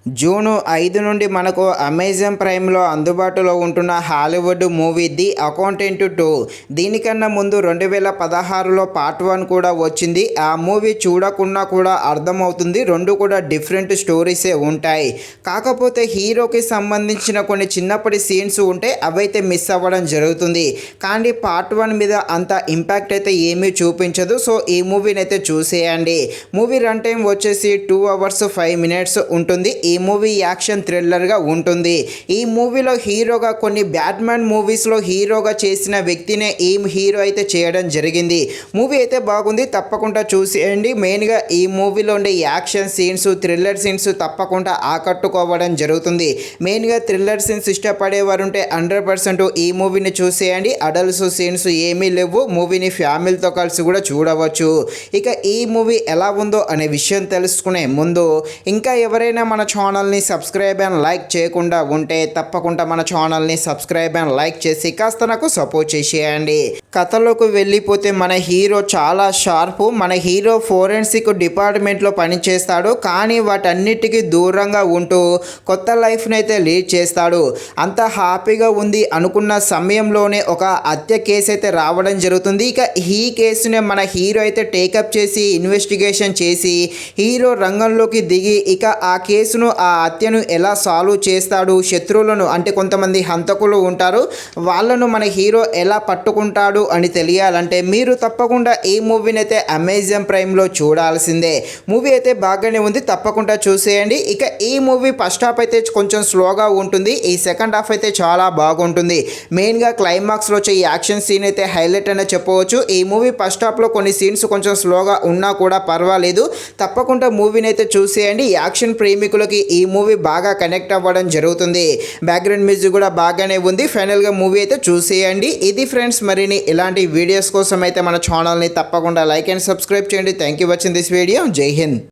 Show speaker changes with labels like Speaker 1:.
Speaker 1: June 5 నుండి మనకు Amazon ప్రైమ్లో అందుబాటులో ఉంటున్న హాలీవుడ్ మూవీ ది అకౌంటెంట్ 2. దీనికన్నా ముందు 2016లో పార్ట్ 1 కూడా వచ్చింది. ఆ మూవీ చూడకున్నా కూడా అర్థమవుతుంది, రెండు కూడా డిఫరెంట్ స్టోరీసే ఉంటాయి. కాకపోతే హీరోకి సంబంధించిన కొన్ని చిన్నప్పటి సీన్స్ ఉంటే అవైతే మిస్ అవ్వడం జరుగుతుంది. కానీ పార్ట్ 1 మీద అంత ఇంపాక్ట్ అయితే ఏమీ చూపించదు. సో ఈ మూవీని అయితే చూసేయండి. మూవీ రన్ టైం వచ్చేసి 2 hours 5 minutes ఉంటుంది. ఈ మూవీ యాక్షన్ థ్రిల్లర్గా ఉంటుంది. ఈ మూవీలో హీరోగా కొన్ని బ్యాట్మ్యాన్ మూవీస్లో హీరోగా చేసిన వ్యక్తినే ఈ హీరో అయితే చేయడం జరిగింది. మూవీ అయితే బాగుంది, తప్పకుండా చూసేయండి. మెయిన్గా ఈ మూవీలో ఉండే యాక్షన్ సీన్స్, థ్రిల్లర్ సీన్స్ తప్పకుండా ఆకట్టుకోవడం జరుగుతుంది. మెయిన్గా థ్రిల్లర్ సీన్స్ ఇష్టపడేవారు ఉంటే 100% ఈ మూవీని చూసేయండి. అడల్ట్స్ సీన్స్ ఏమీ లేవు. మూవీని ఫ్యామిలీతో కలిసి కూడా చూడవచ్చు. ఇక ఈ మూవీ ఎలా ఉందో అనే విషయం తెలుసుకునే ముందు ఇంకా ఎవరైనా మన ఛానల్ని సబ్స్క్రైబ్ అండ్ లైక్ చేయకుండా ఉంటే తప్పకుండా మన ఛానల్ని సబ్స్క్రైబ్ అండ్ లైక్ చేసి కాస్త నాకు సపోర్ట్ చేసేయండి. కథలోకి వెళ్ళిపోతే మన హీరో చాలా షార్ప్. మన హీరో ఫోరెన్సిక్ డిపార్ట్మెంట్లో పనిచేస్తాడు. కానీ వాటన్నిటికీ దూరంగా ఉంటూ కొత్త లైఫ్ని అయితే లీడ్ చేస్తాడు. అంత హ్యాపీగా ఉంది అనుకున్న సమయంలోనే ఒక హత్య కేసు అయితే రావడం జరుగుతుంది. ఇక ఈ కేసునే మన హీరో అయితే టేకప్ చేసి ఇన్వెస్టిగేషన్ చేసి హీరో రంగంలోకి దిగి ఇక ఆ కేసును, ఆ హత్యను ఎలా సాల్వ్ చేస్తాడు, శత్రువులను అంటే కొంతమంది హంతకులు ఉంటారు వాళ్ళను మన హీరో ఎలా పట్టుకుంటాడు అని తెలియాలంటే మీరు తప్పకుండా ఈ మూవీని అయితే అమెజాన్ ప్రైమ్లో చూడాల్సిందే. మూవీ అయితే బాగానే ఉంది, తప్పకుండా చూసేయండి. ఇక ఈ మూవీ ఫస్ట్ హాఫ్ అయితే కొంచెం స్లోగా ఉంటుంది. ఈ సెకండ్ హాఫ్ అయితే చాలా బాగుంటుంది. మెయిన్గా క్లైమాక్స్లో వచ్చే యాక్షన్ సీన్ అయితే హైలైట్ అనే చెప్పవచ్చు. ఈ మూవీ ఫస్ట్ హాఫ్లో కొన్ని సీన్స్ కొంచెం స్లోగా ఉన్నా కూడా పర్వాలేదు, తప్పకుండా మూవీని అయితే చూసేయండి. యాక్షన్ ప్రేమికులకి ఈ మూవీ బాగా కనెక్ట్ అవ్వడం జరుగుతుంది. బ్యాక్గ్రౌండ్ మ్యూజిక్ కూడా బాగానే ఉంది. ఫైనల్గా మూవీ అయితే చూసేయండి. ఇది ఫ్రెండ్స్, మరిన్ని ఇలాంటి వీడియోస్ కోసం అయితే మన ఛానల్ని తప్పకుండా లైక్ అండ్ సబ్స్క్రైబ్ చేయండి. Thank you watching this video. జై హింద్.